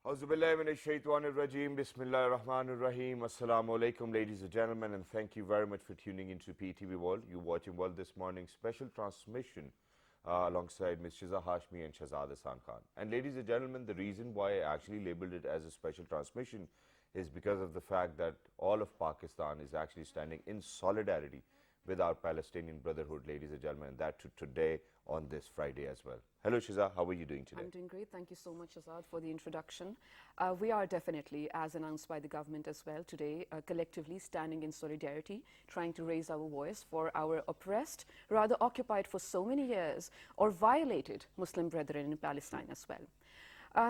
Auzubillahiminash-shaytanir-rajeem. Bismillahir-Rahmanir-Rahim. Assalamu alaikum, ladies and gentlemen, and thank you very much for tuning into PTV World. You're watching World This Morning special transmission alongside Ms. Shiza Hashmi and Shahzad Hasan Khan. And ladies and gentlemen, the reason why I actually labeled it as a special transmission is because of the fact that all of Pakistan is actually standing in solidarity with our Palestinian Brotherhood, ladies and gentlemen, and that today on this Friday as well. Hello Shiza, how are you doing today? I'm doing great. Thank you so much, Azad, for the introduction. We are definitely, as announced by the government as well today, collectively standing in solidarity, trying to raise our voice for our oppressed, rather occupied for so many years, or violated Muslim brethren in Palestine as well.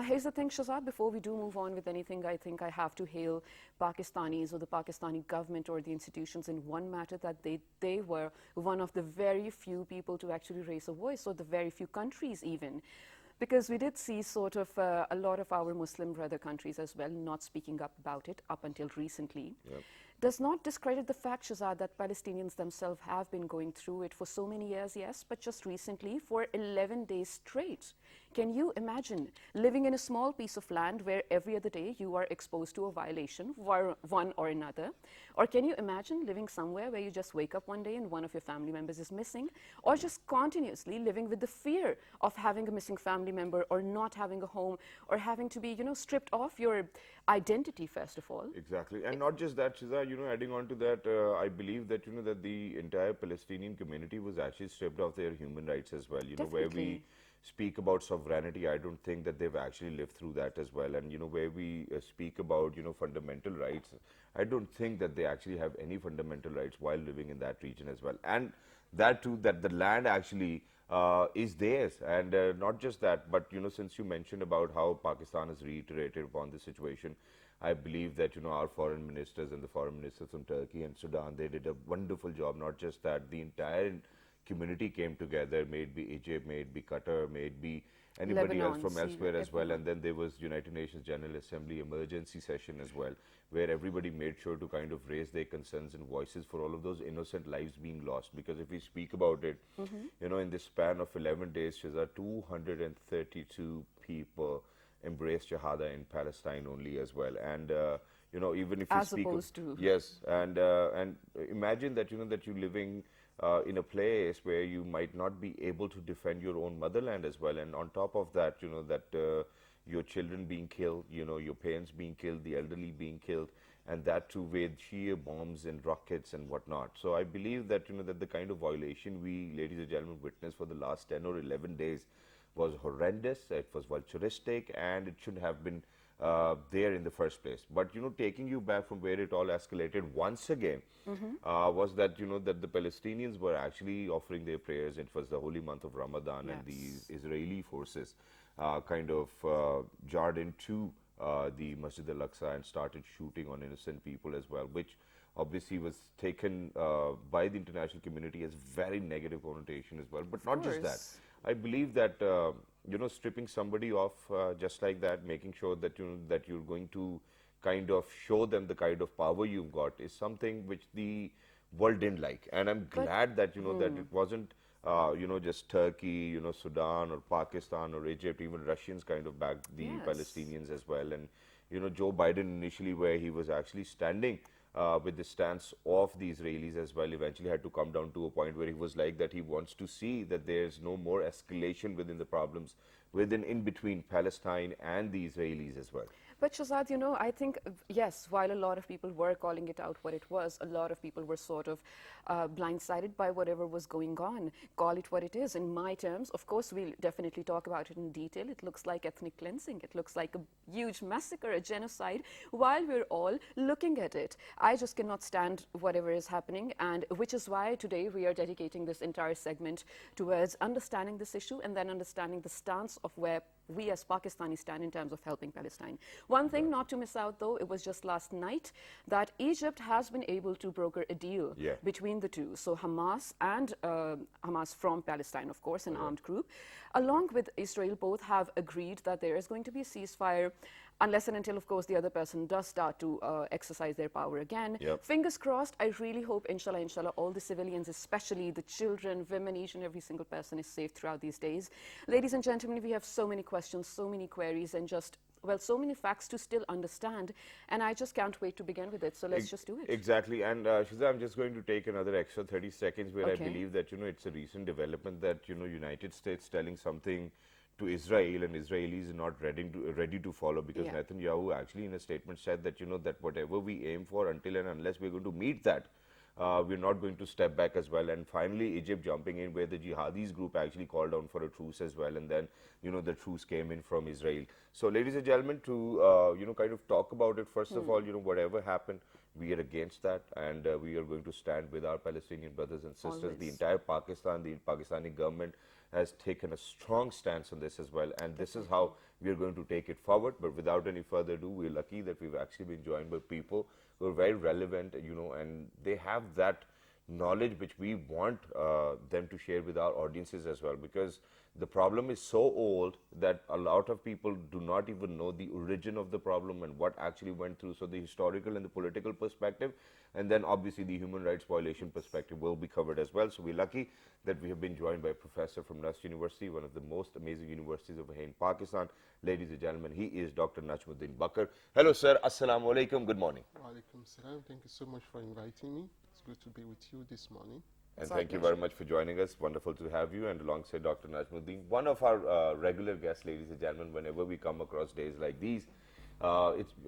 Here's the thing, Shahzad, before we do move on with anything, I think I have to hail Pakistanis or the Pakistani government or the institutions in one matter, that they were one of the very few people to actually raise a voice, or the very few countries even. Because we did see sort of a lot of our Muslim brother countries as well not speaking up about it up until recently. Yep. Does not discredit the fact, Shahzad, that Palestinians themselves have been going through it for so many years, yes, but just recently for 11 days straight. Can you imagine living in a small piece of land where every other day you are exposed to a violation, one or another? Or can you imagine living somewhere where you just wake up one day and one of your family members is missing? Or just continuously living with the fear of having a missing family member, or not having a home, or having to be, stripped off your identity, first of all? Exactly, and not just that, Shiza, adding on to that, I believe that, that the entire Palestinian community was actually stripped of their human rights as well, where we speak about sovereignty. I don't think that they've actually lived through that as well. And, where we speak about, fundamental rights, I don't think that they actually have any fundamental rights while living in that region as well. And that too, that the land actually is theirs. And not just that, but, since you mentioned about how Pakistan has reiterated upon the situation, I believe that, our foreign ministers and the foreign ministers from Turkey and Sudan, they did a wonderful job. Not just that, the entire community came together, may it be Egypt, may it be Qatar, may it be anybody else from elsewhere as well. And then there was United Nations General Assembly emergency session as well, where everybody made sure to kind of raise their concerns and voices for all of those innocent lives being lost. Because if we speak about it, in this span of 11 days, Shiza, 232 people embraced Shahada in Palestine only as well. And even if you as speak opposed to yes, and imagine that that you're living in a place where you might not be able to defend your own motherland as well, and on top of that, that your children being killed, your parents being killed, the elderly being killed, and that too with sheer bombs and rockets and whatnot. So I believe that that the kind of violation we, ladies and gentlemen, witnessed for the last 10 or 11 days was horrendous. It was vulturistic, and it should have been there in the first place. But taking you back from where it all escalated once again, was that that the Palestinians were actually offering their prayers. It was the holy month of Ramadan, and the Israeli forces kind of jarred into the Masjid al-Aqsa and started shooting on innocent people as well, which obviously was taken by the international community as very negative connotation as well. But not just that, I believe that stripping somebody off just like that, making sure that that you're going to kind of show them the kind of power you've got, is something which the world didn't like. And I'm glad that that it wasn't just Turkey, Sudan or Pakistan or Egypt. Even Russians kind of backed the Palestinians as well. And Joe Biden initially, where he was actually standing with the stance of the Israelis as well, eventually had to come down to a point where he was like that he wants to see that there's no more escalation within the problems in between Palestine and the Israelis as well. But Shahzad, I think, yes, while a lot of people were calling it out what it was, a lot of people were sort of blindsided by whatever was going on. Call it what it is. In my terms, of course, we'll definitely talk about it in detail. It looks like ethnic cleansing. It looks like a huge massacre, a genocide, while we're all looking at it. I just cannot stand whatever is happening, and which is why today we are dedicating this entire segment towards understanding this issue, and then understanding the stance of where we as Pakistanis stand in terms of helping Palestine. One thing not to miss out, though, it was just last night that Egypt has been able to broker a deal between the two. So Hamas and Hamas from Palestine, of course, an armed group, along with Israel, both have agreed that there is going to be a ceasefire unless and until, of course, the other person does start to exercise their power again. Fingers crossed. I really hope, inshallah, all the civilians, especially the children, women, each and every single person is safe throughout these days. Ladies and gentlemen, we have so many questions, so many queries, and just well, so many facts to still understand, and I just can't wait to begin with it. So let's just do it. Exactly. And Shiza, I'm just going to take another extra 30 seconds where I Okay. believe that, it's a recent development that, United States telling something to Israel and Israelis are not ready to follow, because Yeah. Netanyahu actually in a statement said that, that whatever we aim for, until and unless we're going to meet that, we're not going to step back as well. And finally, Egypt jumping in, where the jihadis group actually called down for a truce as well. And then, the truce came in from Israel. So, ladies and gentlemen, to, kind of talk about it, first of all, whatever happened, we are against that. And we are going to stand with our Palestinian brothers and sisters. The Always. entire Pakistan, the Pakistani government has taken a strong stance on this as well. And this is how we are going to take it forward. But without any further ado, we're lucky that we've actually been joined by people who are very relevant, and they have that knowledge which we want them to share with our audiences as well, because the problem is so old that a lot of people do not even know the origin of the problem and what actually went through. So the historical and the political perspective, and then obviously the human rights violation perspective will be covered as well. So we're lucky that we have been joined by a professor from Nust University, one of the most amazing universities over here in Pakistan. Ladies and gentlemen, he is Dr. Najmuddin Bakr. Hello, sir. Assalamu alaikum. Good morning. Walaikum salam. Thank you so much for inviting me. It's good to be with you this morning. And It's our thank you pleasure. very much for joining us. Wonderful to have you. And alongside Dr. Najmuddin, one of our regular guests, ladies and gentlemen, whenever we come across days like these,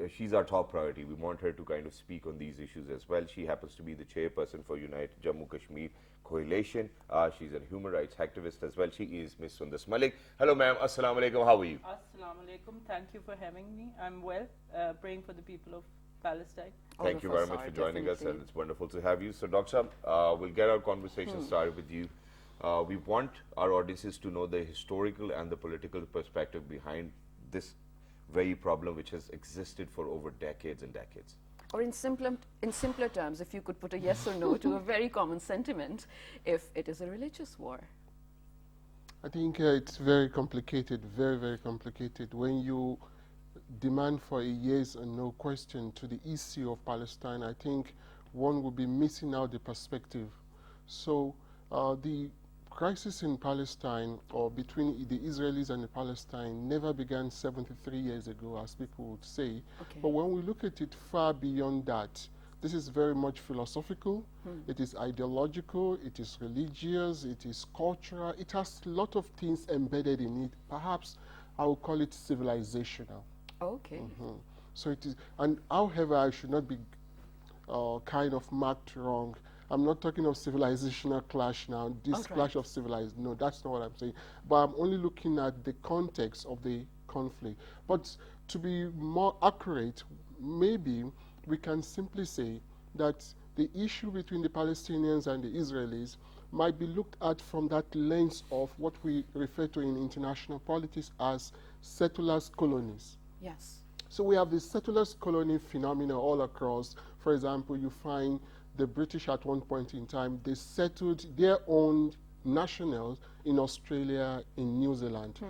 she's our top priority. We want her to kind of speak on these issues as well. She happens to be the chairperson for Unite Jammu Kashmir Coalition. She's a human rights activist as well. She is Miss Sundas Malik. Hello, ma'am. Assalamu alaikum. How are you? Assalamu alaikum. Thank you for having me. I'm well, praying for the people of Palestine. All Thank of you very us much are, for joining us, definitely. and it's wonderful to have you. So, Doctor, we'll get our conversation started with you. We want our audiences to know the historical and the political perspective behind this very problem, which has existed for over decades and decades. Or in simpler terms, if you could put a yes or no to a very common sentiment, if it is a religious war. I think it's very complicated, very, very complicated. When you demand for a yes or no question to the issue of Palestine, I think one would be missing out the perspective. So the crisis in Palestine, or between the Israelis and the Palestine, never began 73 years ago, as people would say. Okay. But when we look at it far beyond that, this is very much philosophical, it is ideological, it is religious, it is cultural, it has a lot of things embedded in it. Perhaps I would call it civilizational. Okay. So it is, and however, I should not be kind of marked wrong. I'm not talking of civilizational clash now, this Alright. clash of civilized. No, that's not what I'm saying. But I'm only looking at the context of the conflict. But to be more accurate, maybe we can simply say that the issue between the Palestinians and the Israelis might be looked at from that lens of what we refer to in international politics as settlers' colonies. Yes. So we have the settlers' colony phenomena all across. For example, you find the British at one point in time, they settled their own nationals in Australia, in New Zealand.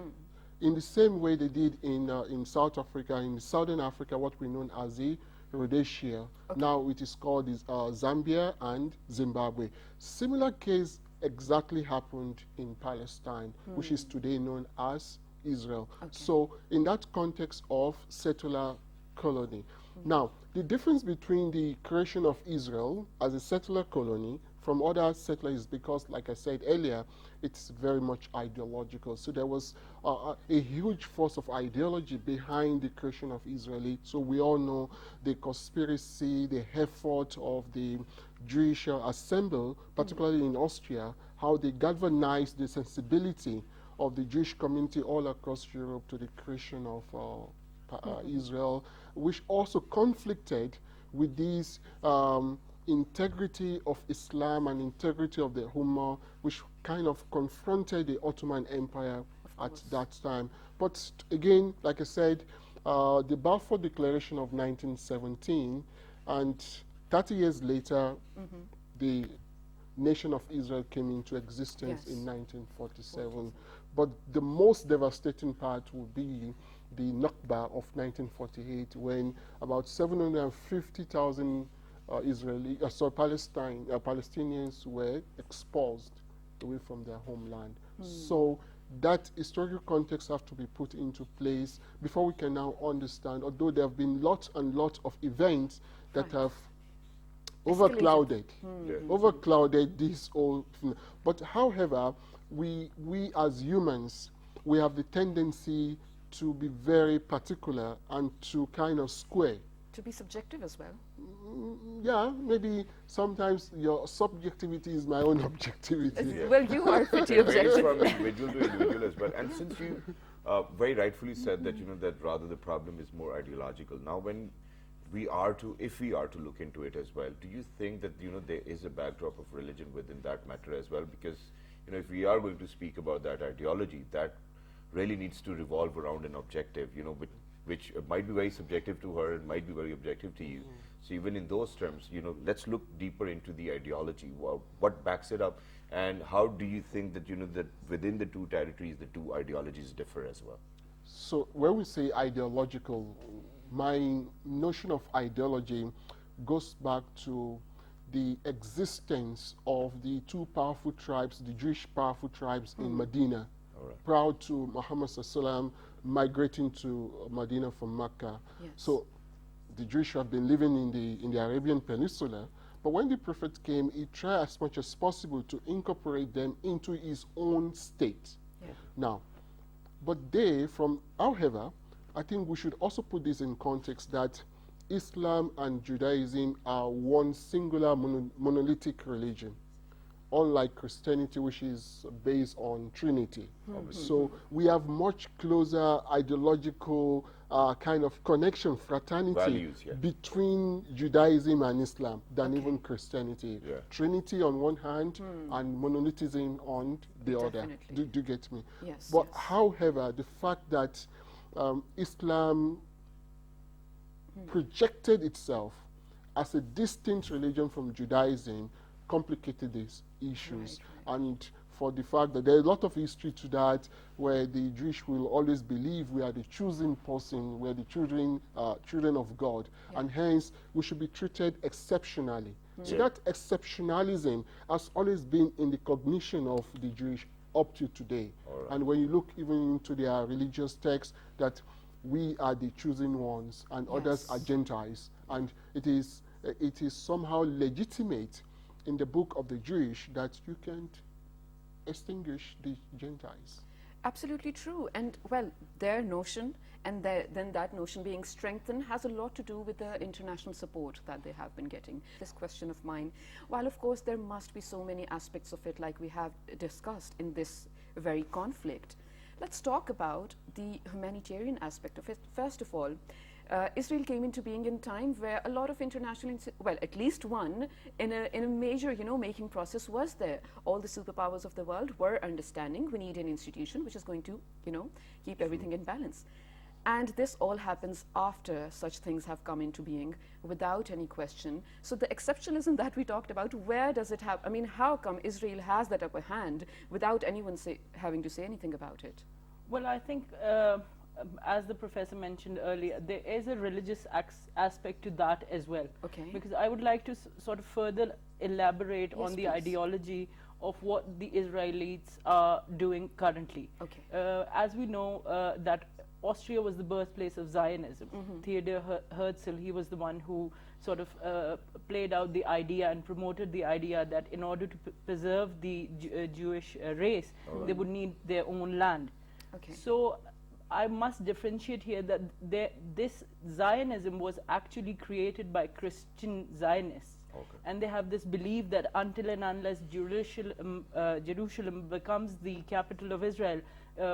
In the same way they did in South Africa, in Southern Africa, what we know as the Rhodesia. Now it is called Zambia and Zimbabwe. Similar case exactly happened in Palestine, which is today known as Israel. So in that context of settler colony. Now, the difference between the creation of Israel as a settler colony from other settlers is because, like I said earlier, it's very much ideological. So there was a huge force of ideology behind the creation of Israel. So we all know the conspiracy, the effort of the Jewish assembly, particularly in Austria, how they galvanized the sensibility of the Jewish community all across Europe to the creation of Israel, which also conflicted with this integrity of Islam and integrity of the Ummah, which kind of confronted the Ottoman Empire at that time. But again, like I said, the Balfour Declaration of 1917, and 30 years later, the nation of Israel came into existence in 1947. But the most devastating part would be the Nakba of 1948, when about 750,000 Palestinians were expulsed away from their homeland. So that historical context have to be put into place before we can now understand, although there have been lots and lots of events that Right. have Escalated. overclouded this whole thing. But however, we as humans, we have the tendency to be very particular and to kind of square. To be subjective as well. Yeah, maybe sometimes your subjectivity is my own objectivity. Yeah. Well, you are pretty It varies objective. from individual to individual as well. And since you very rightfully said that, that rather the problem is more ideological. Now, when if we are to look into it as well, do you think that, there is a backdrop of religion within that matter as well? Because, if we are going to speak about that ideology, that really needs to revolve around an objective, which might be very subjective to her and might be very objective to you. So even in those terms, let's look deeper into the ideology. What backs it up, and how do you think that, that within the two territories, the two ideologies differ as well? So when we say ideological, my notion of ideology goes back to the existence of the two powerful tribes, the Jewish powerful tribes in Medina, proud to Muhammad Sallallahu migrating to Medina from Mecca. Yes. So the Jewish have been living in the Arabian Peninsula, but when the Prophet came, he tried as much as possible to incorporate them into his own state. Yeah. Now, but however, I think we should also put this in context that Islam and Judaism are one singular monolithic religion, unlike Christianity, which is based on Trinity. So we have much closer ideological kind of connection, fraternity Values, yeah. between Judaism and Islam than Okay. even Christianity. Yeah. Trinity on one hand and monotheism on the other. Definitely. Do you get me? Yes, But yes. however, the fact that Islam projected itself as a distinct religion from Judaism complicated these issues. Right. And for the fact that there's a lot of history to that, where the Jewish will always believe we are the chosen person, we are the children of God, and hence we should be treated exceptionally. So Yeah. that exceptionalism has always been in the cognition of the Jewish up to today. And when you look even into their religious texts, that we are the chosen ones and others are Yes. Gentiles, and it is somehow legitimate in the book of the Jewish that you can't extinguish the Gentiles. Absolutely true. And well, their notion and then that notion being strengthened has a lot to do with the international support that they have been getting. This question of mine, while of course there must be so many aspects of it like we have discussed in this very conflict, let's talk about the humanitarian aspect of it. First of all, Israel came into being in time where a lot of international, well, at least one in a major, making process was there. All the superpowers of the world were understanding we need an institution which is going to, keep everything in balance. And this all happens after such things have come into being without any question. So the exceptionalism that we talked about, where does it have, how come Israel has that upper hand without anyone having to say anything about it? Well, I think, as the professor mentioned earlier, there is a religious aspect to that as well. Okay. Because I would like to sort of further elaborate Yes, on the please. ideology of what the Israelis are doing currently. Okay. As we know, that Austria was the birthplace of Zionism. Theodor Herzl, he was the one who sort of played out the idea and promoted the idea that in order to preserve the Jewish race, they would need their own land. Okay. So I must differentiate here that this Zionism was actually created by Christian Zionists. Okay. And they have this belief that until and unless Jerusalem becomes the capital of Israel,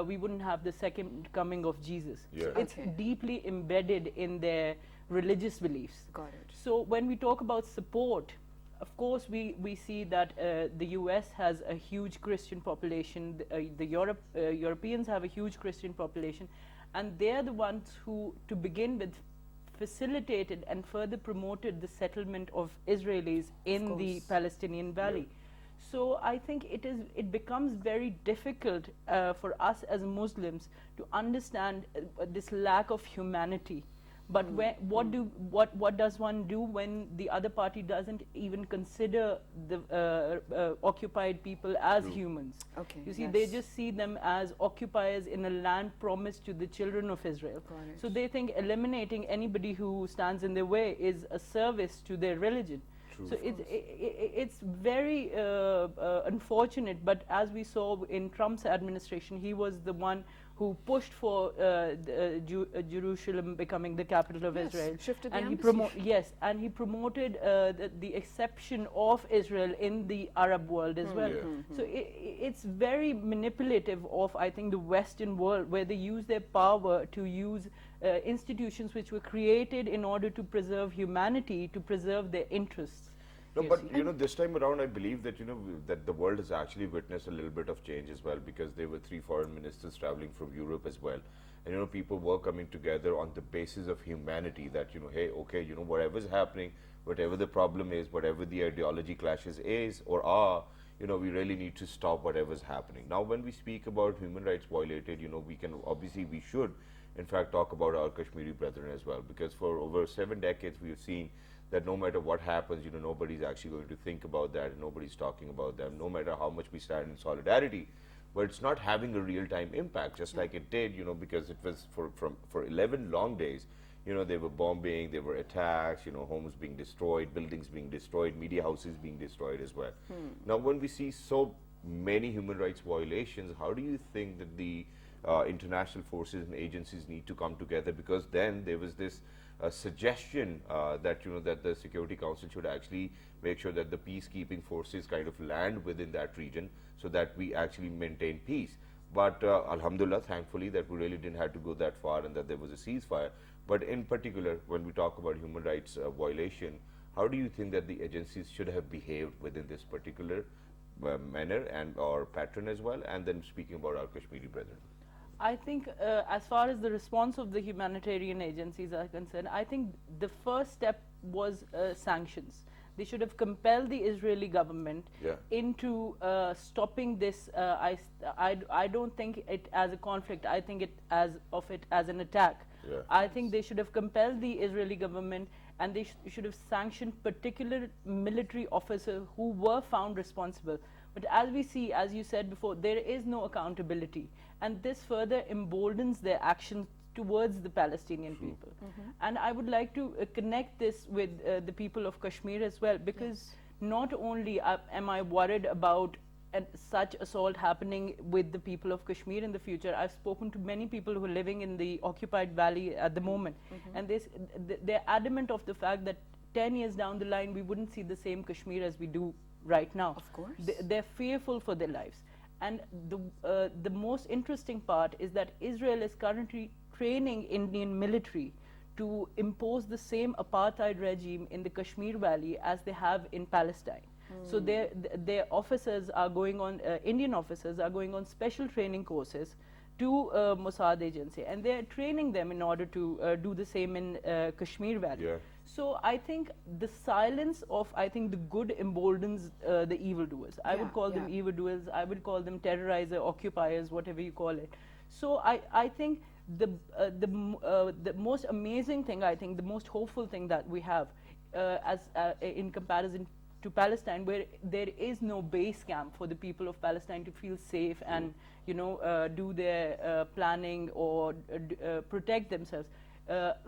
we wouldn't have the second coming of Jesus. Yeah. So it's Okay. deeply embedded in their religious beliefs. Got it. So when we talk about support, of course we see that the US has a huge Christian population, the Europeans have a huge Christian population, and they're the ones who, to begin with, facilitated and further promoted the settlement of Israelis in the course. Palestinian Valley. So I think it becomes very difficult for us as Muslims to understand this lack of humanity But what does one do when the other party doesn't even consider the occupied people as humans? Okay, You see, they yes. just see them as occupiers in a land promised to the children of Israel. Got it. So they think eliminating anybody who stands in their way is a service to their religion. So it's very unfortunate, but as we saw in Trump's administration, he was the one who pushed for Jerusalem becoming the capital of Yes, Israel. shifted the And embassy. and he promoted the exception of Israel in the Arab world as well. So it's very manipulative of, I think, the Western world, where they use their power to use institutions which were created in order to preserve humanity, to preserve their interests. No, you but see. you know, this time around, I believe that that the world has actually witnessed a little bit of change as well, because there were 3 foreign ministers traveling from Europe as well, and people were coming together on the basis of humanity. That hey, okay, whatever's happening, whatever the problem is, whatever the ideology clashes is or are, we really need to stop whatever's happening. Now, when we speak about human rights violated, we should, in fact, talk about our Kashmiri brethren as well, because for over 7 decades we have seen that no matter what happens, nobody's actually going to think about that, and nobody's talking about them, no matter how much we stand in solidarity. But it's not having a real-time impact, just like it did, because it was for 11 long days. They were bombing, there were attacks, homes being destroyed, buildings being destroyed, media houses being destroyed as well. Now, when we see so many human rights violations, how do you think that the international forces and agencies need to come together? Because then there was this suggestion that that the Security Council should actually make sure that the peacekeeping forces kind of land within that region, so that we actually maintain peace. But alhamdulillah, thankfully, that we really didn't have to go that far, and that there was a ceasefire. But in particular, when we talk about human rights violation, how do you think that the agencies should have behaved within this particular manner and or pattern as well? And then speaking about our Kashmiri brethren. I think as far as the response of the humanitarian agencies are concerned, I think the first step was sanctions. They should have compelled the Israeli government into stopping this. I don't think it as a conflict. I think it as an attack. I think they should have compelled the Israeli government, and they should have sanctioned particular military officers who were found responsible. But as we see, as you said before, there is no accountability, and this further emboldens their actions towards the Palestinian people. And I would like to connect this with the people of Kashmir as well, because not only am I worried about such assault happening with the people of Kashmir in the future. I've spoken to many people who are living in the occupied valley at the moment, and they're adamant of the fact that 10 years down the line we wouldn't see the same Kashmir as we do right now. Of course. They're fearful for their lives. And the most interesting part is that Israel is currently training Indian military to impose the same apartheid regime in the Kashmir Valley as they have in Palestine. So their officers are going on, Indian officers are going on special training courses to Mossad agency, and they're training them in order to do the same in Kashmir Valley. So I think the silence of, the good emboldens the evildoers. I would call them evildoers, I would call them terrorizer, occupiers, whatever you call it. So I think the most amazing thing, the most hopeful thing that we have in comparison to Palestine, where there is no base camp for the people of Palestine to feel safe and do their planning or protect themselves.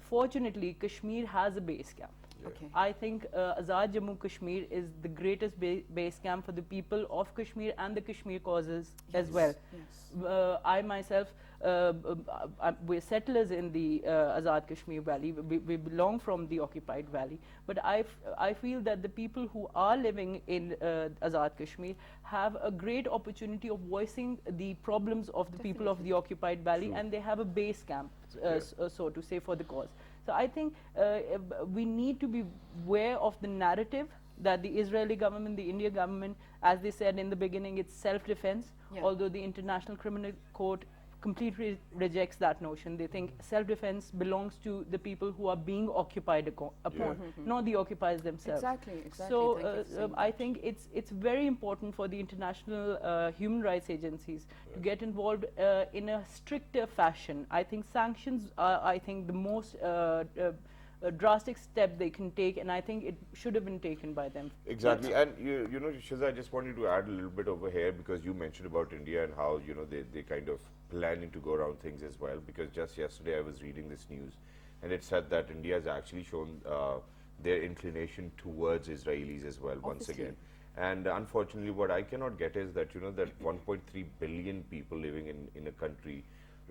Fortunately, Kashmir has a base camp. Okay. I think Azad Jammu Kashmir is the greatest base camp for the people of Kashmir and the Kashmir causes as well. Yes. I myself, we're settlers in the Azad Kashmir Valley. We belong from the occupied valley. But I feel that the people who are living in Azad Kashmir have a great opportunity of voicing the problems of the people of the occupied valley, and they have a base camp, so to say, for the cause. So I think we need to be aware of the narrative that the Israeli government, the Indian government, as they said in the beginning, it's self-defense, although the International Criminal Court completely rejects that notion. They think self-defense belongs to the people who are being occupied upon, not the occupiers themselves. Exactly, exactly. So Thank you for saying I that. think it's very important for the international human rights agencies to get involved in a stricter fashion. I think sanctions are, I think, the most a drastic step they can take, and I think it should have been taken by them. Exactly, and you know, Shiza, I just wanted to add a little bit over here because you mentioned about India and how they kind of planning to go around things as well. Because just yesterday I was reading this news, and it said that India has actually shown their inclination towards Israelis as well once Obviously. again. And unfortunately, what I cannot get is that that 1.3 billion people living in a country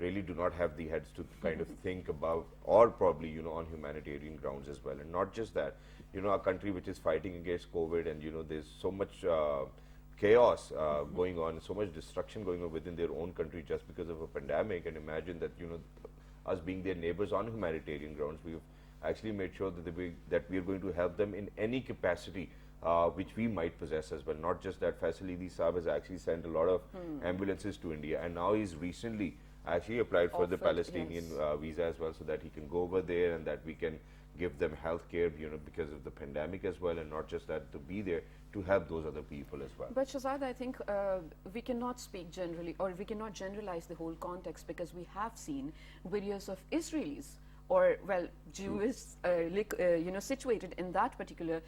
really do not have the heads to kind of think about, or probably on humanitarian grounds as well. And not just that, a country which is fighting against COVID, and there's so much chaos going on, so much destruction going on within their own country just because of a pandemic. And imagine that us being their neighbors on humanitarian grounds, we've actually made sure that we are going to help them in any capacity which we might possess as well. Not just that, Facility Saab has actually sent a lot of ambulances to India, and now he's recently actually applied for the Offered, Palestinian yes. visa as well, so that he can go over there and that we can give them health care, because of the pandemic as well, and not just that, to be there to help those other people as well. But Shazad, I think we cannot speak generally, or we cannot generalize the whole context, because we have seen videos of Israelis, or well, Jews, situated in that particular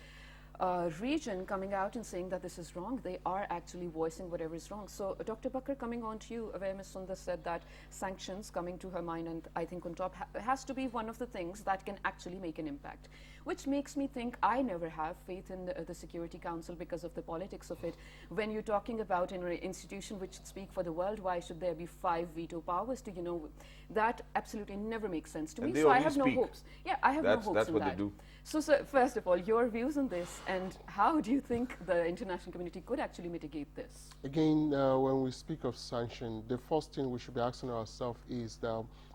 region, coming out and saying that this is wrong. They are actually voicing whatever is wrong. So Dr. Bakr, coming on to you, where Ms. Sundar said that sanctions coming to her mind, and I think on top has to be one of the things that can actually make an impact, which makes me think I never have faith in the Security Council because of the politics of it. When you're talking about an institution which should speak for the world, why should there be 5 veto powers to, that absolutely never makes sense to And me. they So I only have no speak. hopes. Yeah, I have no hopes That's in what that. they do. So, first of all, your views on this, and how do you think the international community could actually mitigate this? Again, when we speak of sanction, the first thing we should be asking ourselves is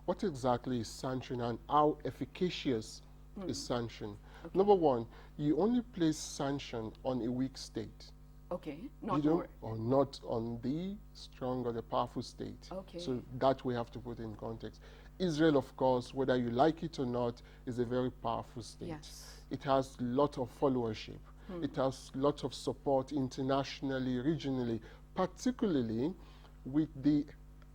what exactly is sanction and how efficacious is sanction? Okay. Number one, you only place sanction on a weak state. Okay, not more. Or not on the strong or the powerful state. Okay. So that we have to put in context. Israel, of course, whether you like it or not, is a very powerful state. Yes. It has a lot of followership. It has a lot of support internationally, regionally, particularly with the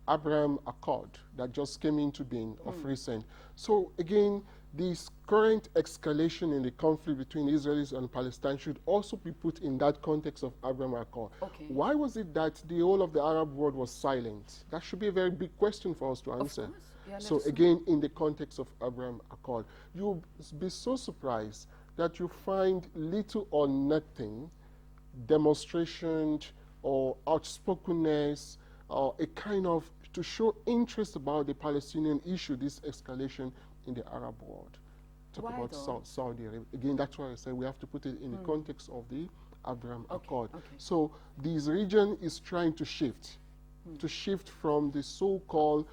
Abraham Accord that just came into being of recent. So again, this current escalation in the conflict between Israelis and Palestine should also be put in that context of Abraham Accord. Okay. Why was it that the whole of the Arab world was silent? That should be a very big question for us to answer. Of course. Yeah, So let us know. again, in the context of Abraham Accord, you'll be so surprised that you find little or nothing demonstration or outspokenness or a kind of to show interest about the Palestinian issue, this escalation in the Arab world. Talk Why about though? Saudi Arabia. Again, that's why I say we have to put it in the context of the Abraham Okay, Accord. okay. So this region is trying to shift from the so-called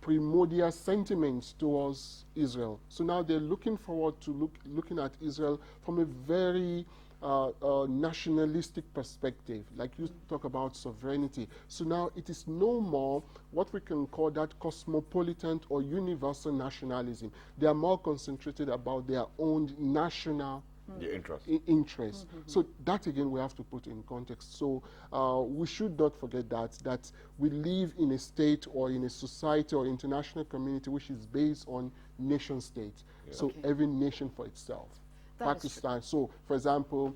primordial sentiments towards Israel. So now they're looking forward to looking at Israel from a very nationalistic perspective, like you talk about sovereignty. So now it is no more what we can call that cosmopolitan or universal nationalism. They are more concentrated about their own national interest. So that again we have to put in context. So we should not forget that we live in a state or in a society or international community which is based on nation states. So Okay. every nation for itself. That is true. Pakistan. So, for example,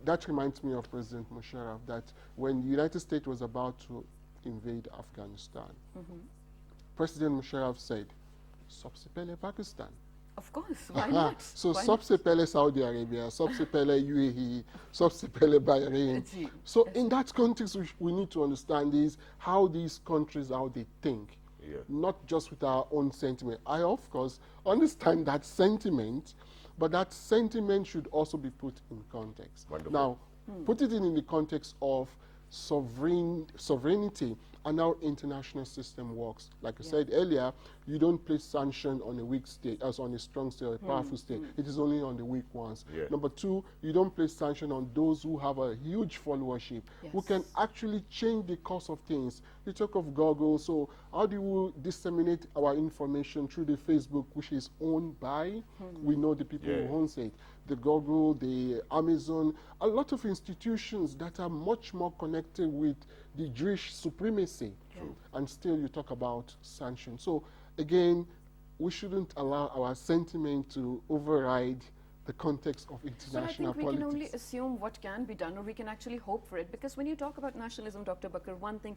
that reminds me of President Musharraf that when the United States was about to invade Afghanistan, President Musharraf said, "Sabse pehle Pakistan." Of course, why not? So, Why not? Sabse pehle Saudi Arabia, Sabse pehle UAE, Sabse pehle Bahrain. Gee, So, in that context, we need to understand is how these countries, how they think. Yeah. Not just with our own sentiment. I, of course, understand that sentiment, but that sentiment should also be put in context. Wonderful. Now, put it in the context of sovereignty and how international system works. Like I Yeah. said earlier, you don't place sanction on a weak state, as on a strong state or a powerful state. It is only on the weak ones. Yeah. Number two, you don't place sanction on those who have a huge followership, who can Yes. actually change the course of things. You talk of Google, so how do we disseminate our information through the Facebook, which is owned by, we know the people Yeah. who owns it, the Google, the Amazon, a lot of institutions that are much more connected with the Jewish supremacy. True. And still you talk about sanctions. So again, we shouldn't allow our sentiment to override the context of But I international think we can only politics. assume what can be done, or we can actually hope for it. Because when you talk about nationalism, Dr. Bakr, one thing,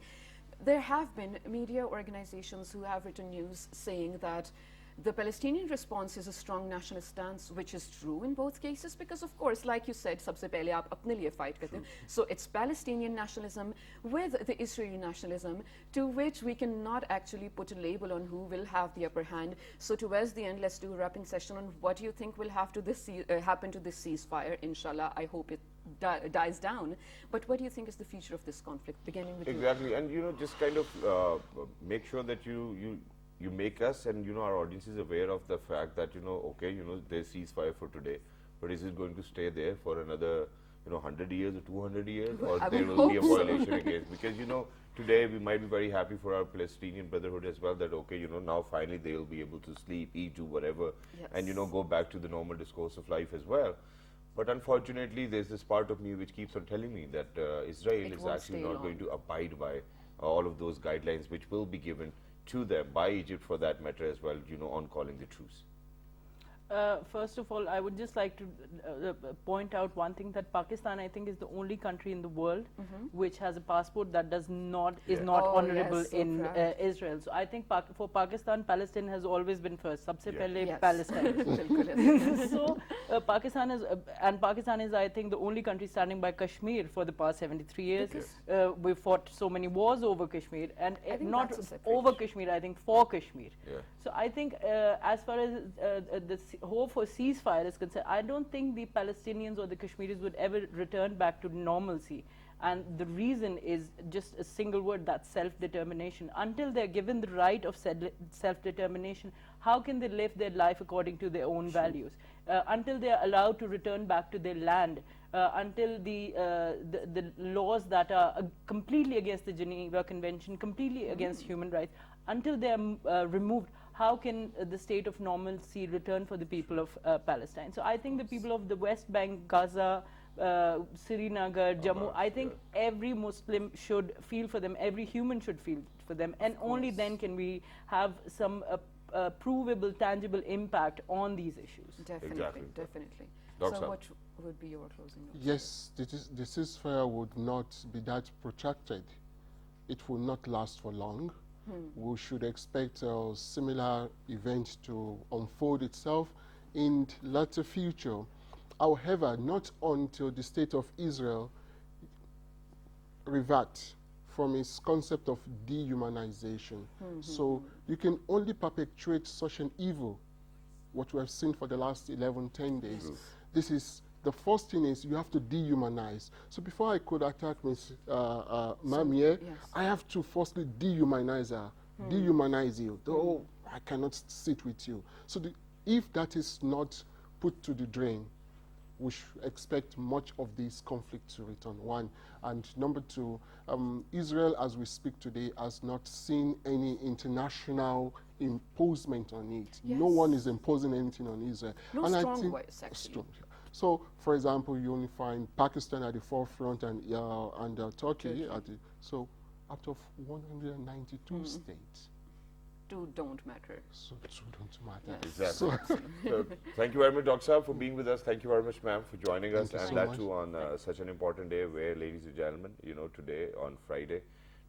there have been media organizations who have written news saying that the Palestinian response is a strong nationalist stance, which is true in both cases, because of course, like you said, सबसे पहले आप अपने लिए fight करते हैं. So it's Palestinian nationalism with the Israeli nationalism, to which we cannot actually put a label on who will have the upper hand. So towards the end, let's do a wrapping session on what do you think will have to happen to this ceasefire. Inshallah, I hope it dies down. But what do you think is the future of this conflict, beginning with you? Exactly, and just kind of make sure that you make us and our audiences aware of the fact that okay, there's ceasefire for today, but is it going to stay there for another 100 years or 200 years, or I there would will be a hope so. violation against? Because today we might be very happy for our Palestinian Brotherhood as well, that okay, now finally they will be able to sleep, eat, do whatever, and Yes. go back to the normal discourse of life as well. But unfortunately, there's this part of me which keeps on telling me that Israel It is won't actually stay not long. going to abide by all of those guidelines which will be given to them by Egypt, for that matter as well, on calling the truce. First of all, I would just like to point out one thing, that Pakistan, I think, is the only country in the world which has a passport that is not Yeah. Oh, honorable yes, so in proud. Israel. So I think for Pakistan, Palestine has always been first. Sabse Yeah. pehle Yes. Palestine. बिल्कुल ऐसे। So Pakistan is, I think, the only country standing by Kashmir for the past 73 years. We fought so many wars over Kashmir, and I think not that's a separate over issue. Kashmir, I think for Kashmir. Yeah. So I think as far as the hope for ceasefire is concerned, I don't think the Palestinians or the Kashmiris would ever return back to normalcy. And the reason is just a single word, that's self-determination. Until they're given the right of self-determination, how can they live their life according to their own values? Until they're allowed to return back to their land, until the laws that are completely against the Geneva Convention, completely against human rights, until they're removed, how can the state of normalcy return for the people of Palestine? So I think the people of the West Bank, Gaza, Srinagar, Jammu, I think every Muslim should feel for them, every human should feel for them, and only then can we have some provable, tangible impact on these issues. Definitely, Exactly. definitely. Dr. So Sam. what would be your closing notes? Yes, the ceasefire would not be that protracted. It will not last for long. We should expect a similar event to unfold itself in the latter future. However, not until the state of Israel revert from its concept of dehumanization. So you can only perpetuate such an evil, what we have seen for the last 11, 10 days. This is, the first thing is you have to dehumanize. So before I could attack Ms. Mamie, yes. I have to firstly dehumanize her, dehumanize you. Oh, I cannot sit with you. So if that is not put to the drain, we should expect much of this conflict to return, one. And number two, Israel, as we speak today, has not seen any international imposement on it. No one is imposing anything on Israel. No And I strong think- voice, actually. strong, yeah. So, for example, you only find Pakistan at the forefront and Turkey at the, so out of 192 states, Two don't matter. so two don't matter. Yes. Exactly. So, thank you very much, Dr. Saab, for being with us. Thank you very much, ma'am, for joining us, Thank you and so that much. too on such an important day where, ladies and gentlemen, today on Friday,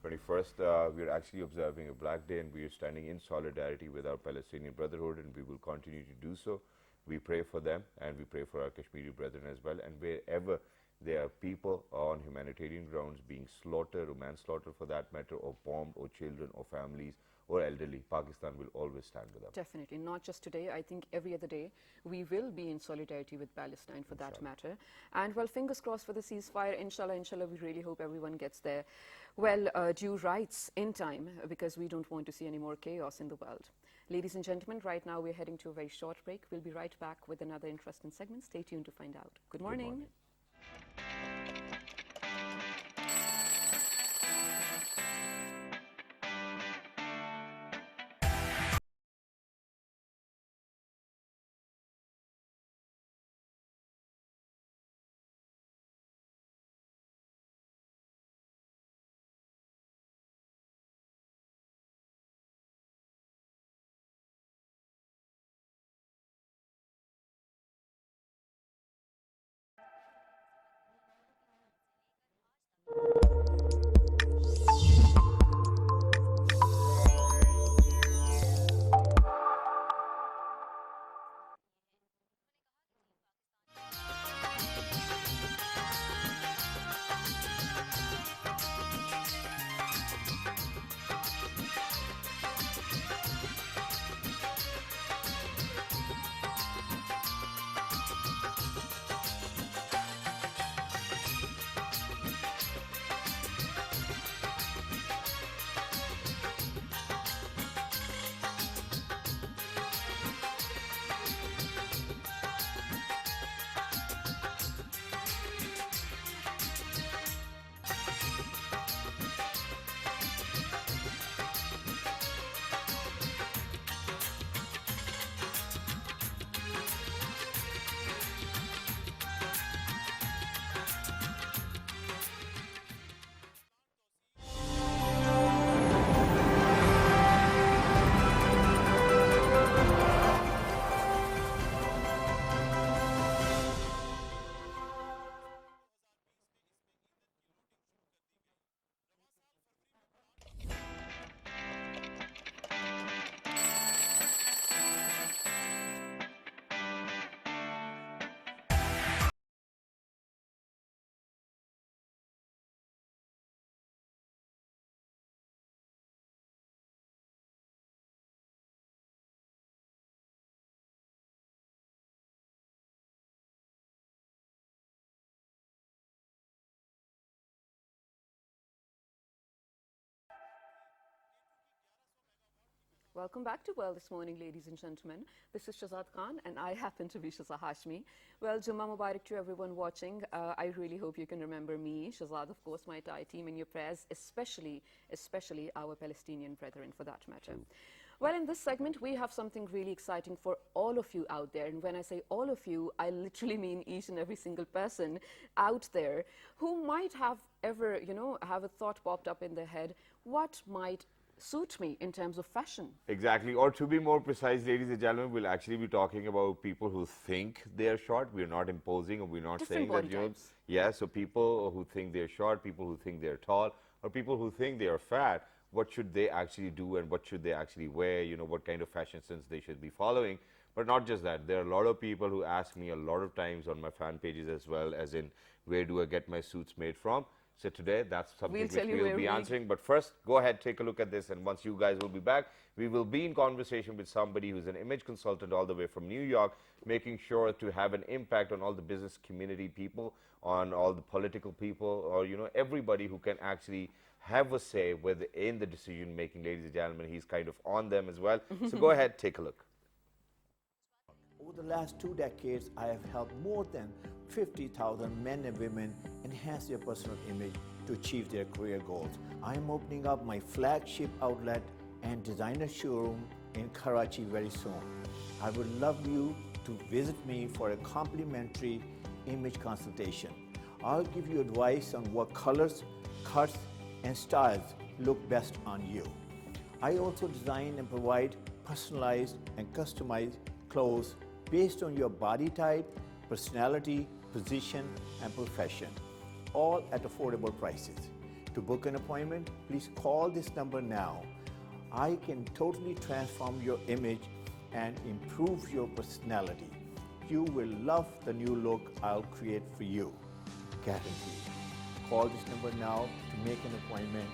21st, we are actually observing a Black Day, and we are standing in solidarity with our Palestinian Brotherhood, and we will continue to do so. We pray for them, and we pray for our Kashmiri brethren as well, and wherever there are people on humanitarian grounds being slaughtered or manslaughtered for that matter, or bombed, or children or families or elderly, Pakistan will always stand with them. Definitely, not just today. I think every other day we will be in solidarity with Palestine for that matter. And well, fingers crossed for the ceasefire. Inshallah, inshallah, we really hope everyone gets their, well, due rights in time because we don't want to see any more chaos in the world. Ladies and gentlemen, right now we're heading to a very short break. We'll be right back with another interesting segment. Stay tuned to find out. Good morning. Welcome back to World This Morning, ladies and gentlemen. This is Shazad Khan, and I happen to be Shaza Hashmi. Well, Jummah Mubarak to everyone watching. I really hope you can remember me, Shazad, of course, my entire team in your prayers, especially our Palestinian brethren, for that matter. Well, in this segment, we have something really exciting for all of you out there. And when I say all of you, I literally mean each and every single person out there who might have ever, have a thought popped up in their head, what might suit me in terms of fashion. Exactly, or to be more precise, ladies and gentlemen, we'll actually be talking about people who think they're short. We're not imposing, or we're not Different saying that, body types. yeah, so people who think they're short, people who think they're tall, or people who think they are fat, what should they actually do and what should they actually wear, what kind of fashion sense they should be following. But not just that, there are a lot of people who ask me a lot of times on my fan pages as well, as in, where do I get my suits made from? So today, that's something which we'll be answering. But first, go ahead, take a look at this. And once you guys will be back, we will be in conversation with somebody who's an image consultant all the way from New York, making sure to have an impact on all the business community people, on all the political people, or, everybody who can actually have a say in the decision making, ladies and gentlemen. He's kind of on them as well. So go ahead, take a look. Over the last 2 decades, I have helped more than 50,000 men and women enhance their personal image to achieve their career goals. I am opening up my flagship outlet and designer showroom in Karachi very soon. I would love you to visit me for a complimentary image consultation. I'll give you advice on what colors, cuts, and styles look best on you. I also design and provide personalized and customized clothes based on your body type, personality, position, and profession, all at affordable prices. To book an appointment, please call this number now. I can totally transform your image and improve your personality. You will love the new look I'll create for you, guaranteed. Call this number now to make an appointment.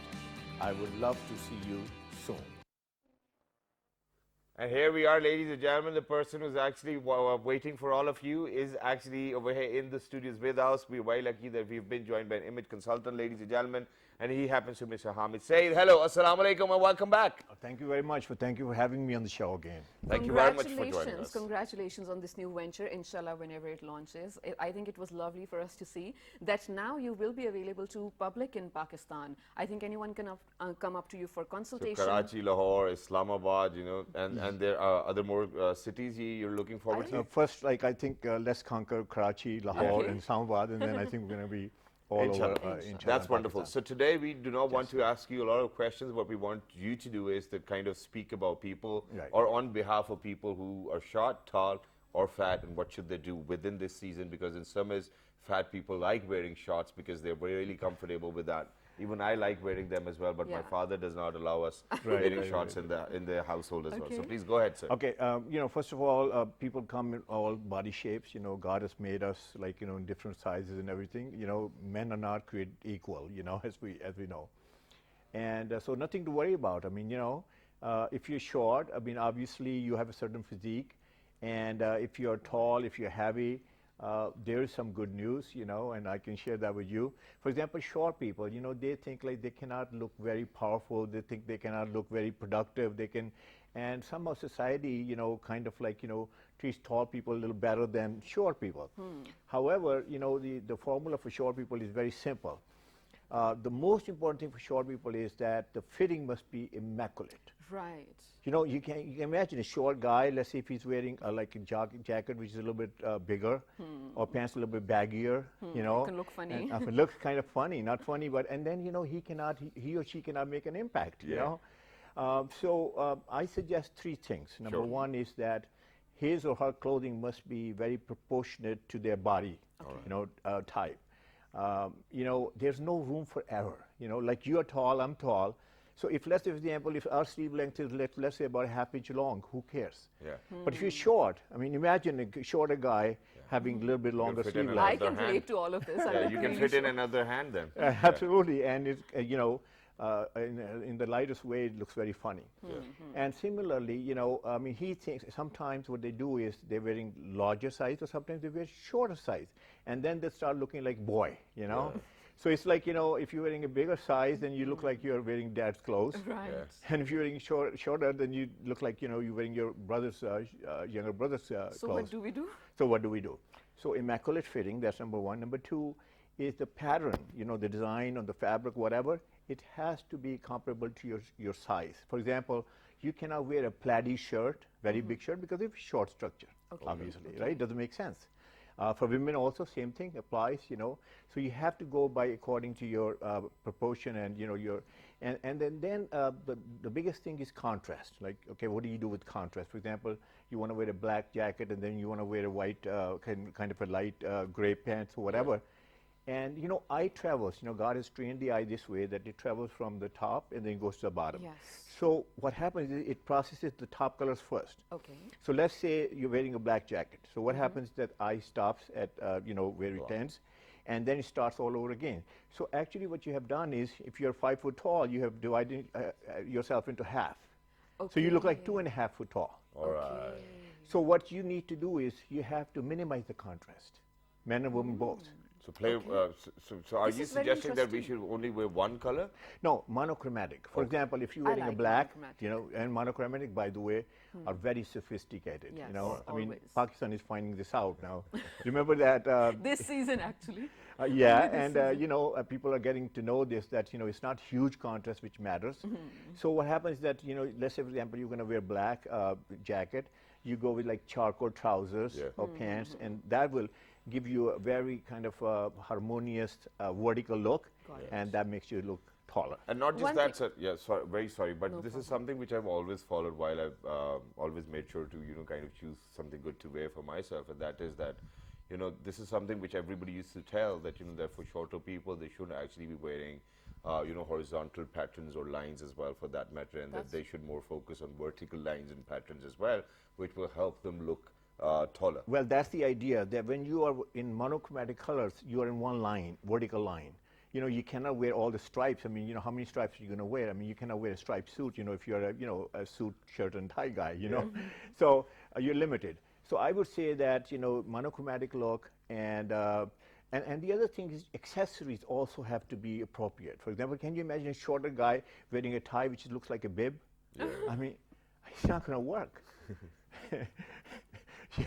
I would love to see you soon. And here we are, ladies and gentlemen. The person who's actually waiting for all of you is actually over here in the studios with us. We're very lucky that we've been joined by an image consultant, ladies and gentlemen, and he happens to be Mr. Hamid Saeed. Hello, assalamu alaikum, and welcome back. Thank you very much thank you for having me on the show again. Thank you very much for joining us. Congratulations on this new venture, inshallah, whenever it launches. I think it was lovely for us to see that now you will be available to public in Pakistan. I think anyone can come up to you for consultation. So Karachi, Lahore, Islamabad, you know, and there are other more cities you're looking forward to? First, like I think let's conquer Karachi, Lahore, Okay. and Islamabad, and then I think we're going to be all over. Inshallah, That's wonderful. Pakistan. So today we do not want to ask you a lot of questions. What we want you to do is to kind of speak about people Right. or on behalf of people who are short, tall, or fat, and what should they do within this season, because in summers, fat people like wearing shorts because they're really comfortable with that. Even I like wearing them as well, but my Yeah. father does not allow us Right, wearing right, shorts in the household as well. So Okay. please go ahead, sir. Okay, you know, first of all, people come in all body shapes. You know, God has made us like, you know, in different sizes and everything. You know, men are not created equal. You know, as we know, and so nothing to worry about. I mean, you know, if you're short, I mean, obviously you have a certain physique, and if you're tall, if you're heavy. There is some good news, you know, and I can share that with you. For example, short people, you know, they think like they cannot look very powerful. They think they cannot look very productive. They can, and somehow society, you know, kind of like, you know, treats tall people a little better than short people. However, you know, the formula for short people is very simple. The most important thing for short people is that the fitting must be immaculate. Right. You know, you can imagine a short guy, let's say if he's wearing like a jacket which is a little bit bigger, or pants a little bit baggier, you know. It can look funny. And, it looks kind of funny, not funny, but, and then, you know, he or she cannot make an impact, you know. So I suggest three things. Number Sure. one is that his or her clothing must be very proportionate to their body, you know, type. You know, there's no room for error. You know, like you're tall, I'm tall. So if, let's say, for example, if our sleeve length is, let's say, about a half-inch long, who cares? Yeah. But if you're short, I mean, imagine a shorter guy having a little bit longer fit in sleeve an length. I Another can hand. relate to all of this. Yeah, you can fit in another hand then. Absolutely, and it's, you know, in the lightest way, it looks very funny. And similarly, you know, I mean, he thinks sometimes what they do is they're wearing larger size, or sometimes they wear shorter size, and then they start looking like boy, you know. So it's like, you know, if you're wearing a bigger size, then you look like you're wearing dad's clothes. Right. Yes. And if you're wearing shorter, then you look like, you know, you're wearing your brother's, younger brother's clothes. So what do we do? So what do we do? So immaculate fitting, that's number one. Number two is the pattern, you know, the design on the fabric, whatever. It has to be comparable to your size. For example, you cannot wear a plaid shirt, very big shirt, because it's short structure, obviously, right? It doesn't make sense. For women also, same thing applies, you know. So you have to go by according to your proportion and, you know, your, and then the biggest thing is contrast. Like, okay, what do you do with contrast? For example, you want to wear a black jacket and then you want to wear a white, kind of a light gray pants or whatever. And, you know, eye travels. You know, God has trained the eye this way that it travels from the top and then goes to the bottom. Yes. So what happens is it processes the top colors first. Okay. So let's say you're wearing a black jacket. So what happens is that eye stops at, you know, where it ends, and then it starts all over again. So actually what you have done is, if you're 5 foot tall, you have divided yourself into half. So you look like 2.5 foot tall. All right. So what you need to do is you have to minimize the contrast, men and women both. So so are This you is very suggesting that we interesting. should only wear one color? No, monochromatic. For example, if you're I wearing a like black, monochromatic. you know, and monochromatic, by the way, are very sophisticated. Yes, you know, I mean, always. Pakistan is finding this out now. Remember that? This season, actually. Yeah, and you know, people are getting to know this, that, you know, it's not huge contrast which matters. So what happens is that, you know, let's say, for example, you're going to wear black jacket, you go with like charcoal trousers or pants, and that will give you a very kind of harmonious vertical look, and that makes you look taller. And not just One that, thing- sir. Yeah, sorry, very sorry, but No this is problem. something which I've always followed while I've always made sure to, you know, kind of choose something good to wear for myself, and that is that, you know, this is something which everybody used to tell that, you know, that for shorter people, they shouldn't actually be wearing, you know, horizontal patterns or lines as well, for that matter, and that they should more focus on vertical lines and patterns as well, which will help them look taller. Well, that's the idea, that when you are in monochromatic colors, you are in one line, vertical line. you know, you cannot wear all the stripes. I mean, you know, how many stripes are you going to wear? I mean, you cannot wear a striped suit, you know, if you're a, you know, a suit, shirt, and tie guy, you know. So you're limited. So I would say that, you know, monochromatic look, and the other thing is accessories also have to be appropriate. For example, can you imagine a shorter guy wearing a tie which looks like a bib? Yeah. I mean, it's not going to work.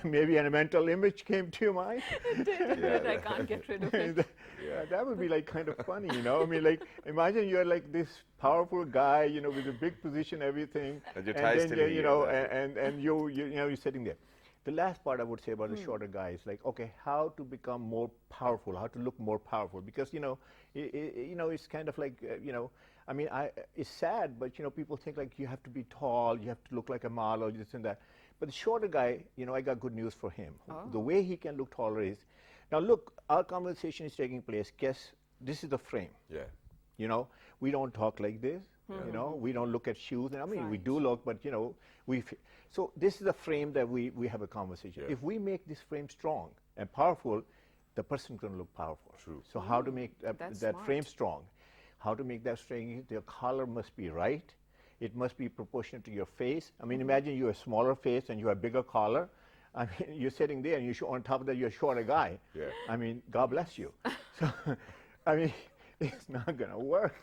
Maybe a mental image came to your mind. It did, Yeah. I can't get rid of it. That would be like kind of funny, you know. I mean, like, imagine you're like this powerful guy, you know, with a big position, everything, And your tie's then still you here, know, that's it. and you know, you're sitting there. The last part I would say about the shorter guy is like, okay, how to become more powerful, how to look more powerful, because you know, you know, it's kind of like, you know, I mean, it's sad, but you know, people think like you have to be tall, you have to look like a model, this and that. But the shorter guy, you know, I got good news for him. The way he can look taller is, now look, our conversation is taking place. Guess this is the frame. Yeah. You know, we don't talk like this. You know, we don't look at shoes. And I mean, we Right. do look, but you know, so this is a frame that we have a conversation. Yeah. If we make this frame strong and powerful, the person's going to look powerful. True. So how to make That's that smart. frame strong? How to make that strong? The collar must be right. It must be proportionate to your face. I mean, imagine you have a smaller face and you have a bigger collar. I mean, you're sitting there and on top of that, you're a shorter guy. Yeah. I mean, God bless you. So, I mean, it's not going to work.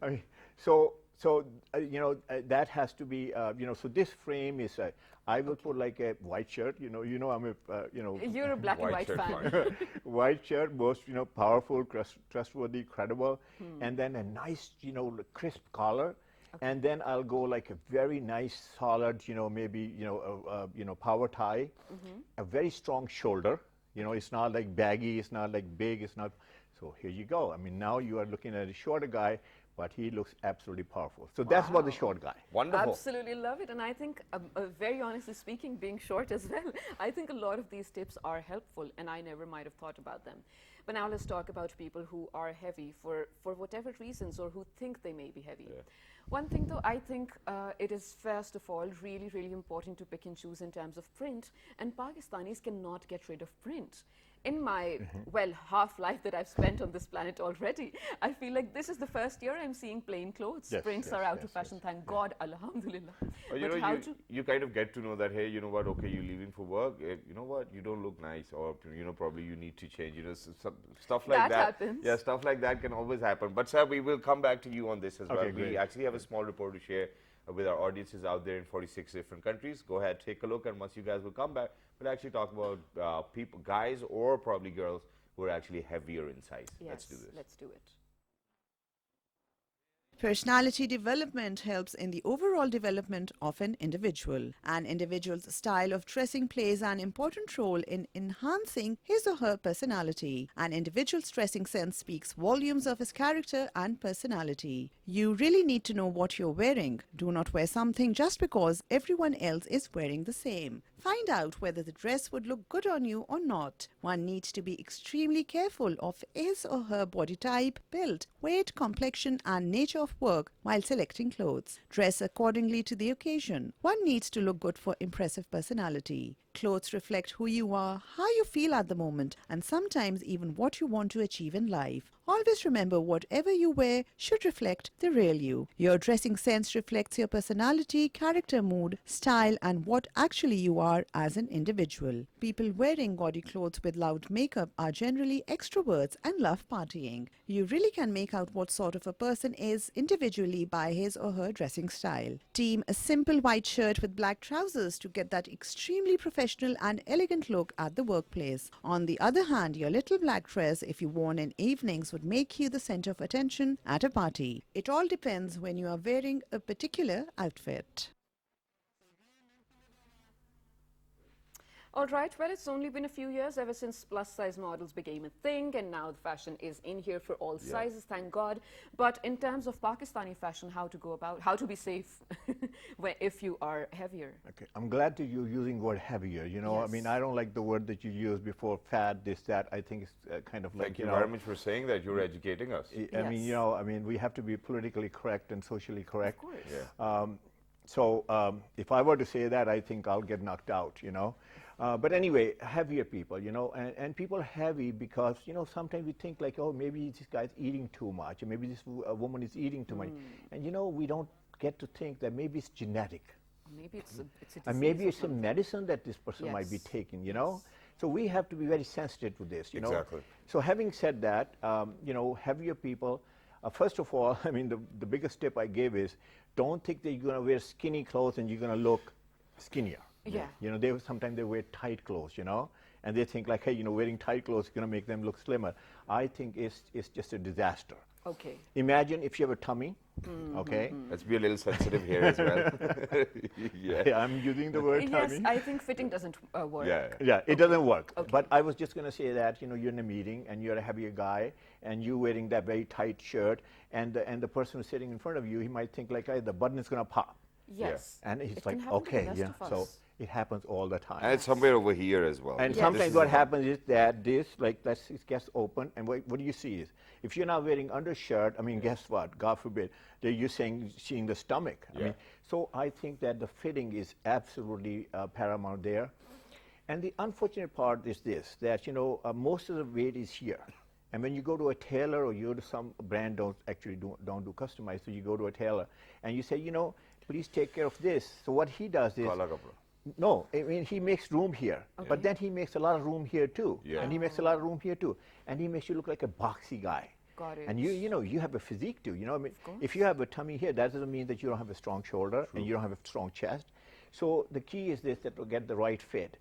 I mean, so you know, that has to be, you know, so this frame is, I will put like a white shirt, you know, I'm a, you know. You're a black and white shirt fan. White shirt, most, you know, powerful, trustworthy, credible, and then a nice, you know, crisp collar. And then I'll go like a very nice, solid, you know, maybe, you know, power tie, a very strong shoulder. You know, it's not like baggy, it's not like big, it's not. So here you go. I mean, now you are looking at a shorter guy, but he looks absolutely powerful. So that's about the short guy. Wonderful. Absolutely love it. And I think, very honestly speaking, being short as well, I think a lot of these tips are helpful, and I never might have thought about them. But now let's talk about people who are heavy for whatever reasons, or who think they may be heavy. Yeah. One thing though, I think it is first of all really, really important to pick and choose in terms of print, and Pakistanis cannot get rid of print. In my, well, half life that I've spent on this planet already, I feel like this is the first year I'm seeing plain clothes. Yes, Prints yes, are out yes, of fashion, yes. thank God, alhamdulillah. Or, you But know, how you kind of get to know that, hey, you know what, okay, you're leaving for work, you know what, you don't look nice, or, you know, probably you need to change, you know, stuff like That that. happens. Yeah, stuff like that can always happen. But, sir, we will come back to you on this as well. Okay, We great. actually have a small report to share with our audiences out there in 46 different countries. Go ahead, take a look, and once you guys will come back, we'll actually talk about people, guys or probably girls, who are actually heavier in size. Yes, Let's do this. let's do it. Personality development helps in the overall development of an individual. An individual's style of dressing plays an important role in enhancing his or her personality. An individual's dressing sense speaks volumes of his character and personality. You really need to know what you're wearing. Do not wear something just because everyone else is wearing the same. Find out whether the dress would look good on you or not. One needs to be extremely careful of his or her body type, build, weight, complexion and nature of work while selecting clothes. Dress accordingly to the occasion. One needs to look good for impressive personality. Clothes reflect who you are, how you feel at the moment, and sometimes even what you want to achieve in life. Always remember, whatever you wear should reflect the real you. Your dressing sense reflects your personality, character, mood, style, and what actually you are as an individual. People wearing gaudy clothes with loud makeup are generally extroverts and love partying. You really can make out what sort of a person is individually by his or her dressing style. Team a simple white shirt with black trousers to get that extremely professional and elegant look at the workplace. On the other hand, your little black dress, if you worn in evenings, would make you the center of attention at a party. It all depends when you are wearing a particular outfit. All right, well, it's only been a few years ever since plus-size models became a thing, and now the fashion is in here for all sizes, thank God. But in terms of Pakistani fashion, how to be safe if you are heavier? Okay, I'm glad that you're using the word heavier. You know, I mean, Yes. I don't like the word that you used before, fat, this, that. I think it's kind of like, Thank you very much for saying that. You're educating us. I mean, Yes. you know, I mean, we have to be politically correct and socially correct. Of course. Yeah. So if I were to say that, I think I'll get knocked out, you know. But anyway, heavier people, and people are heavy because, sometimes we think like, oh, maybe this guy's eating too much, or maybe this woman is eating too much. And, we don't get to think that maybe it's genetic. Maybe it's a disease. And maybe or it's a something. medicine that this person might be Yes. taking, So we have to be very sensitive to this, Exactly. So having said that, heavier people, first of all, I mean, the biggest tip I gave is don't think that you're going to wear skinny clothes and you're going to look skinnier. Yeah. Sometimes they wear tight clothes, and they think like, hey, wearing tight clothes is going to make them look slimmer. I think it's just a disaster. Okay. Imagine if you have a tummy, okay? Let's be a little sensitive here as well. Yeah, I'm using the word Yes, tummy. I think fitting doesn't work. Yeah. Yeah, it doesn't work. Okay. But I was just going to say that, you're in a meeting and you're a heavier guy and you're wearing that very tight shirt and the person who's sitting in front of you, he might think like, hey, the button is going to pop. Yes. And he's It like, can happen to the okay, best yeah. of So us. it happens all the time. And it's somewhere over here as well. And Yes. sometimes what happens is that it gets open, and what do you see is, if you're not wearing undershirt, I mean, guess what? God forbid, you're seeing the stomach. I Yeah. mean, so I think that the fitting is absolutely paramount there. And the unfortunate part is this, that, most of the weight is here. And when you go to a tailor or you go to some brand don't do customized, so you go to a tailor and you say, please take care of this. So what he does is, Kala kapda. no, I mean, he makes room here, but then he makes a lot of room here too. Yeah. And he makes a lot of room here too. And he makes you look like a boxy guy. Got it. And you have a physique too. I mean, if you have a tummy here, that doesn't mean that you don't have a strong shoulder and you don't have a strong chest. So the key is this, that to get the right fit.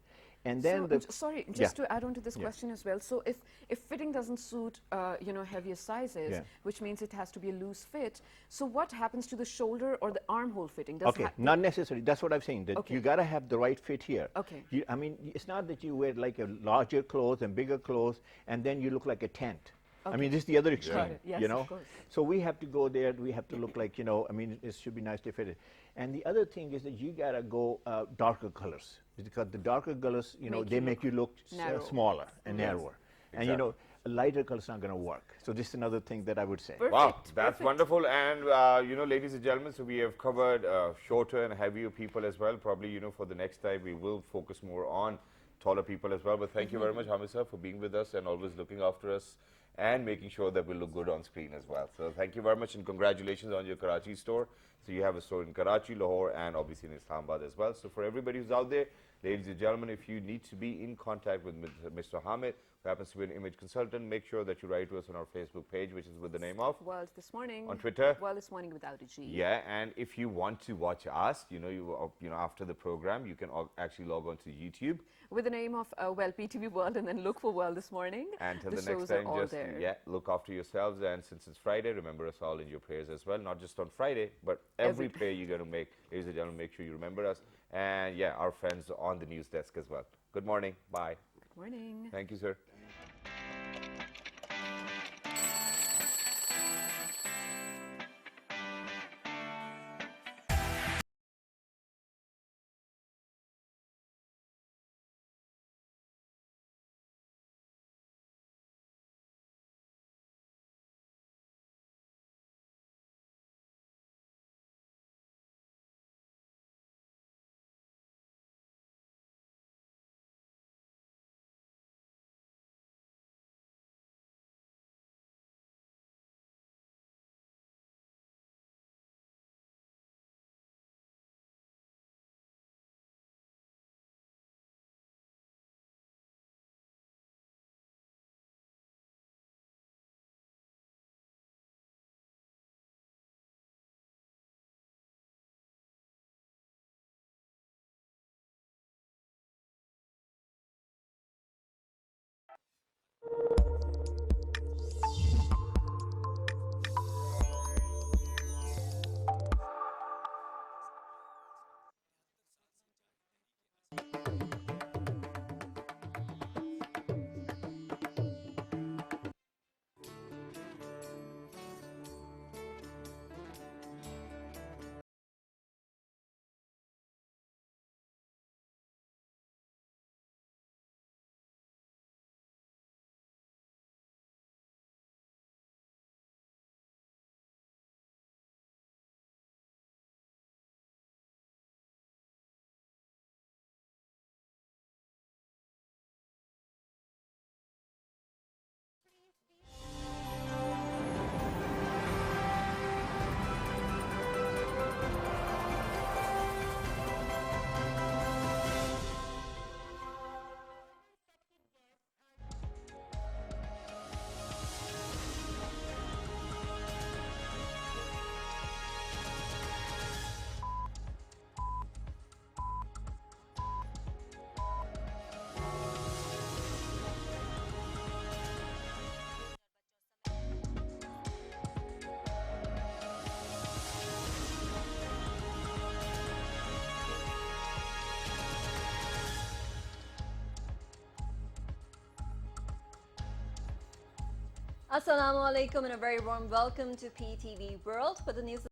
And then Sorry, Yeah. just to add on to this Yeah. question as well. So if fitting doesn't suit, heavier sizes, Yeah. which means it has to be a loose fit, so what happens to the shoulder or the armhole fitting? Does Okay, not necessarily. That's what I'm saying. That Okay. you gotta have the right fit here. Okay. I mean, it's not that you wear like a larger clothes and bigger clothes, and then you look like a tent. I mean, this is the other extreme. it. Yes, of course. So we have to go there. We have to look like, I mean, it should be nicely fitted. And the other thing is that you gotta go darker colors, because the darker colors, they make you look narrow. smaller and narrower. And Exactly. a lighter color is not gonna work. So this is another thing that I would say. Perfect. Wow, that's perfect. wonderful. And, ladies and gentlemen, so we have covered shorter and heavier people as well. Probably, for the next time, we will focus more on taller people as well. But thank you very much, Hamid sir, for being with us and always looking after us and making sure that we look good on screen as well. So thank you very much and congratulations on your Karachi store. So you have a store in Karachi, Lahore, and obviously in Islamabad as well. So for everybody who's out there, ladies and gentlemen, if you need to be in contact with Mr. Hamid, who happens to be an image consultant, make sure that you write to us on our Facebook page, which is with the name of World This Morning. On Twitter? World This Morning without a G. Yeah, and if you want to watch us, after the program, you can actually log on to YouTube. With the name of PTV World, and then look for World This Morning. Until the the next shows are time, all just there. look after yourselves. And since it's Friday, remember us all in your prayers as well. Not just on Friday, but every prayer you're going to make. Ladies and gentlemen, make sure you remember us. And our friends on the news desk as well. Good morning. Bye. Good morning. Thank you, sir. Assalamu alaikum and a very warm welcome to PTV World with the news